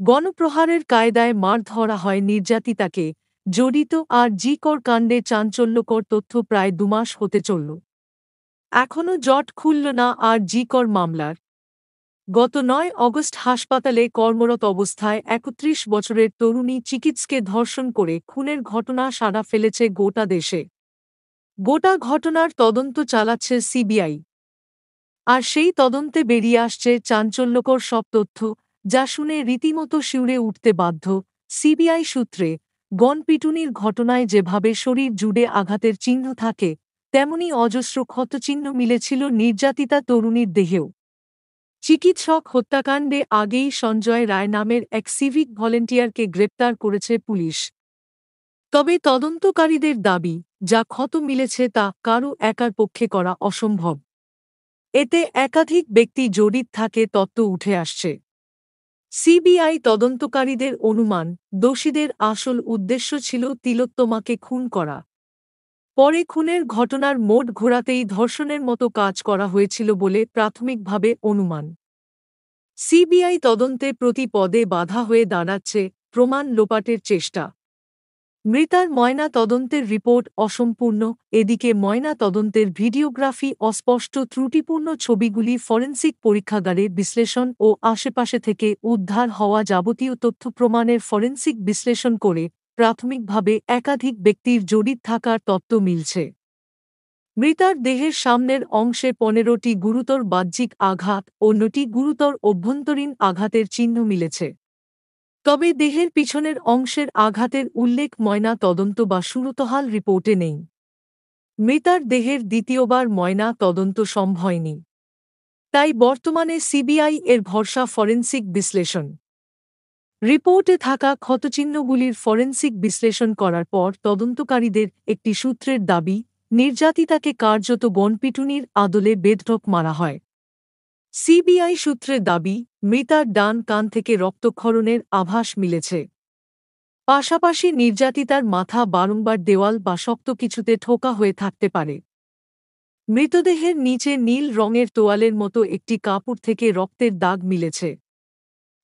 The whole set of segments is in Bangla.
গণপ্রহারের কায়দায় মার ধরা হয় নির্যাতিতাকে, জড়িত আর.জি. কর কাণ্ডে চাঞ্চল্যকর তথ্য প্রায় ২ মাস হতে চলল। এখনও জট খুলল না আর.জি. কর মামলার। গত ৯ অগস্ট হাসপাতালে কর্মরত অবস্থায় ৩১ বছরের তরুণী চিকিৎসককে ধর্ষণ করে খুনের ঘটনা সাড়া ফেলেছে গোটা দেশে। গোটা ঘটনার তদন্ত চালাচ্ছে সিবিআই। আর সেই তদন্তে বেরিয়ে আসছে চাঞ্চল্যকর সব তথ্য, যা শুনে রীতিমতো শিউরে উঠতে বাধ্য। সিবিআই সূত্রে, গণপিটুনির ঘটনায় যেভাবে শরীর জুড়ে আঘাতের চিহ্ন থাকে, তেমনি অজস্র ক্ষতচিহ্ন মিলেছিল নির্যাতিতা তরুণীর দেহেও। চিকিৎসক হত্যাকাণ্ডে আগেই সঞ্জয় রায় নামের এক সিভিক ভলেন্টিয়ারকে গ্রেপ্তার করেছে পুলিশ। তবে তদন্তকারীদের দাবি, যা ক্ষত মিলেছে তা কারও একার পক্ষে করা অসম্ভব। এতে একাধিক ব্যক্তি জড়িত থাকে তত্ত্ব উঠে আসছে। সিবিআই তদন্তকারীদের অনুমান, দোষীদের আসল উদ্দেশ্য ছিল তিলোত্তমাকে খুন করা। পরে খুনের ঘটনার মোড় ঘোরাতেই ধর্ষণের মতো কাজ করা হয়েছিল বলে প্রাথমিকভাবে অনুমান। সিবিআই তদন্তে প্রতি পদে বাধা হয়ে দাঁড়াচ্ছে প্রমাণ লোপাটের চেষ্টা। মৃতার ময়না তদন্তের রিপোর্ট অসম্পূর্ণ। এদিকে ময়না তদন্তের ভিডিওগ্রাফি অস্পষ্ট, ত্রুটিপূর্ণ ছবিগুলি ফরেনসিক পরীক্ষাগারে বিশ্লেষণ ও আশেপাশে থেকে উদ্ধার হওয়া যাবতীয় তথ্য প্রমাণের ফরেনসিক বিশ্লেষণ করে প্রাথমিকভাবে একাধিক ব্যক্তির জড়িত থাকার তত্ত্ব মিলছে। মৃতার দেহের সামনের অংশে ১৫টি গুরুতর বাহ্যিক আঘাত ও ৯টি গুরুতর অভ্যন্তরীণ আঘাতের চিহ্ন মিলেছে। তবে দেহের পিছনের অংশের আঘাতের উল্লেখ ময়না তদন্ত বা সুরতহাল রিপোর্টে নেই। মৃতার দেহের দ্বিতীয়বার ময়না তদন্ত সম্ভব হয়নি। তাই বর্তমানে সিবিআই এর ভরসা ফরেনসিক বিশ্লেষণ। রিপোর্টে থাকা ক্ষতচিহ্নগুলির ফরেনসিক বিশ্লেষণ করার পর তদন্তকারীদের একটি সূত্রের দাবি, নির্যাতিতাকে কার্যত গণপিটুনির আদলে বেধড়ক মারা হয়। সিবিআই সূত্রের দাবি, মৃতার ডান কান থেকে রক্তক্ষরণের আভাস মিলেছে। পাশাপাশি নির্যাতিতার মাথা বারংবার দেওয়াল বা শক্ত কিছুতে ঠোকা হয়ে থাকতে পারে। মৃতদেহের নিচে নীল রঙের তোয়ালের মতো একটি কাপড় থেকে রক্তের দাগ মিলেছে।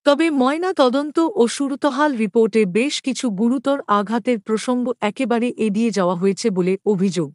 তবে ময়না তদন্ত ও সুরতহাল রিপোর্টে বেশ কিছু গুরুতর আঘাতের প্রসঙ্গ একেবারে এড়িয়ে যাওয়া হয়েছে বলে অভিযোগ।